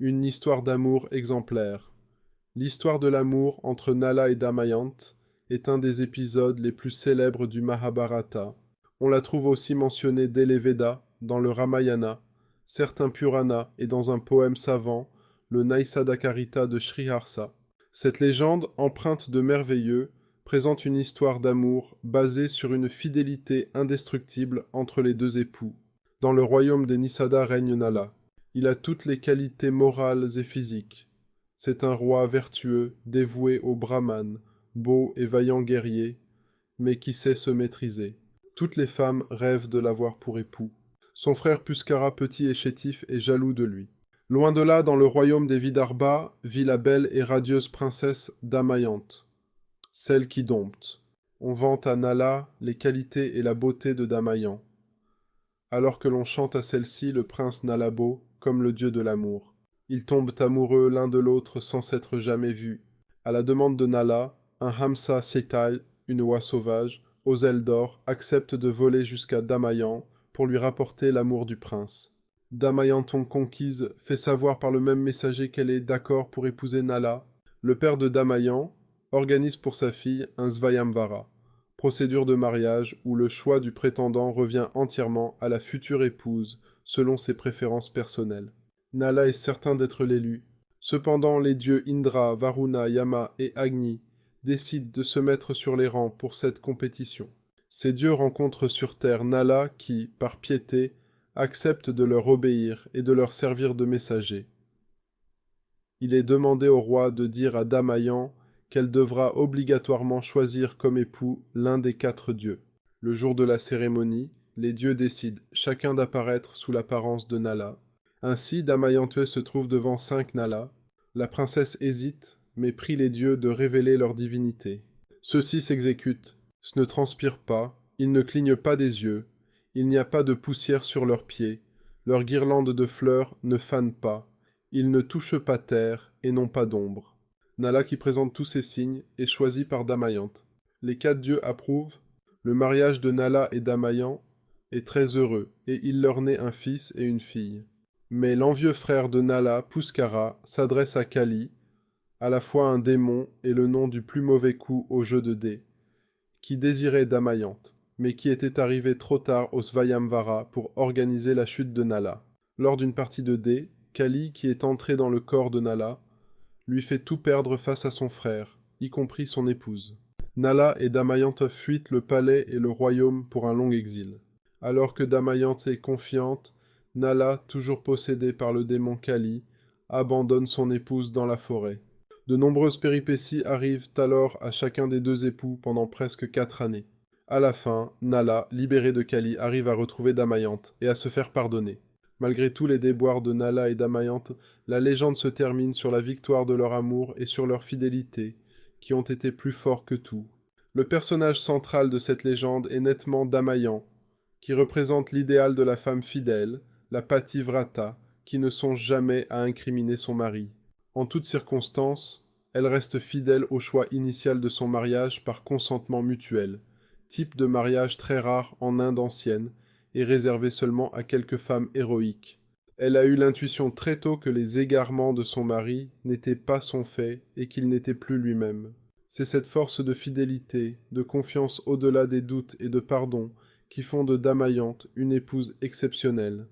une histoire d'amour exemplaire. L'histoire de l'amour entre Nala et Damayanti est un des épisodes les plus célèbres du Mahabharata. On la trouve aussi mentionnée dès les Védas, dans le Ramayana, certains Puranas et dans un poème savant, le Naisadakarita de Sriharsa. Cette légende, empreinte de merveilleux, présente une histoire d'amour basée sur une fidélité indestructible entre les deux époux. Dans le royaume des Nisada règne Nala. Il a toutes les qualités morales et physiques. C'est un roi vertueux, dévoué au Brahman, beau et vaillant guerrier, mais qui sait se maîtriser. Toutes les femmes rêvent de l'avoir pour époux. Son frère Puskara, petit et chétif, est jaloux de lui. Loin de là, dans le royaume des Vidarbhas, vit la belle et radieuse princesse Damayanti, celle qui dompte. On vante à Nala les qualités et la beauté de Damayanti, alors que l'on chante à celle-ci le prince Nalabo comme le dieu de l'amour. Ils tombent amoureux l'un de l'autre sans s'être jamais vus. À la demande de Nala, un Hamsa Setai, une oie sauvage, aux ailes d'or, accepte de voler jusqu'à Damayanti pour lui rapporter l'amour du prince. Damayanti conquise fait savoir par le même messager qu'elle est d'accord pour épouser Nala. Le père de Damayanti organise pour sa fille un Svayamvara, procédure de mariage où le choix du prétendant revient entièrement à la future épouse selon ses préférences personnelles. Nala est certain d'être l'élu. Cependant, les dieux Indra, Varuna, Yama et Agni décident de se mettre sur les rangs pour cette compétition. Ces dieux rencontrent sur terre Nala qui, par piété, accepte de leur obéir et de leur servir de messager. Il est demandé au roi de dire à Damayanti qu'elle devra obligatoirement choisir comme époux l'un des 4 dieux. Le jour de la cérémonie, les dieux décident chacun d'apparaître sous l'apparence de Nala. Ainsi, Damayanti se trouve devant 5 Nala. La princesse hésite, mais prie les dieux de révéler leur divinité. Ceux-ci s'exécutent, ce ne transpire pas, ils ne clignent pas des yeux, il n'y a pas de poussière sur leurs pieds, leurs guirlandes de fleurs ne fanent pas, ils ne touchent pas terre et n'ont pas d'ombre. Nala, qui présente tous ces signes, est choisi par Damayanti. Les 4 dieux approuvent. Le mariage de Nala et Damayanti est très heureux, et il leur naît un fils et une fille. Mais l'envieux frère de Nala, Puskara, s'adresse à Kali, à la fois un démon et le nom du plus mauvais coup au jeu de dés, qui désirait Damayanti, mais qui était arrivé trop tard au Svayamvara pour organiser la chute de Nala. Lors d'une partie de dés, Kali, qui est entré dans le corps de Nala, lui fait tout perdre face à son frère, y compris son épouse. Nala et Damayanti fuient le palais et le royaume pour un long exil. Alors que Damayanti est confiante, Nala, toujours possédée par le démon Kali, abandonne son épouse dans la forêt. De nombreuses péripéties arrivent alors à chacun des 2 époux pendant presque 4 années. À la fin, Nala, libérée de Kali, arrive à retrouver Damayanti et à se faire pardonner. Malgré tous les déboires de Nala et Damayanti, la légende se termine sur la victoire de leur amour et sur leur fidélité, qui ont été plus forts que tout. Le personnage central de cette légende est nettement Damayanti, qui représente l'idéal de la femme fidèle, la Pativrata, qui ne songe jamais à incriminer son mari. En toutes circonstances, elle reste fidèle au choix initial de son mariage par consentement mutuel, type de mariage très rare en Inde ancienne et réservé seulement à quelques femmes héroïques. Elle a eu l'intuition très tôt que les égarements de son mari n'étaient pas son fait et qu'il n'était plus lui-même. C'est cette force de fidélité, de confiance au-delà des doutes et de pardon qui font de Damayanti une épouse exceptionnelle.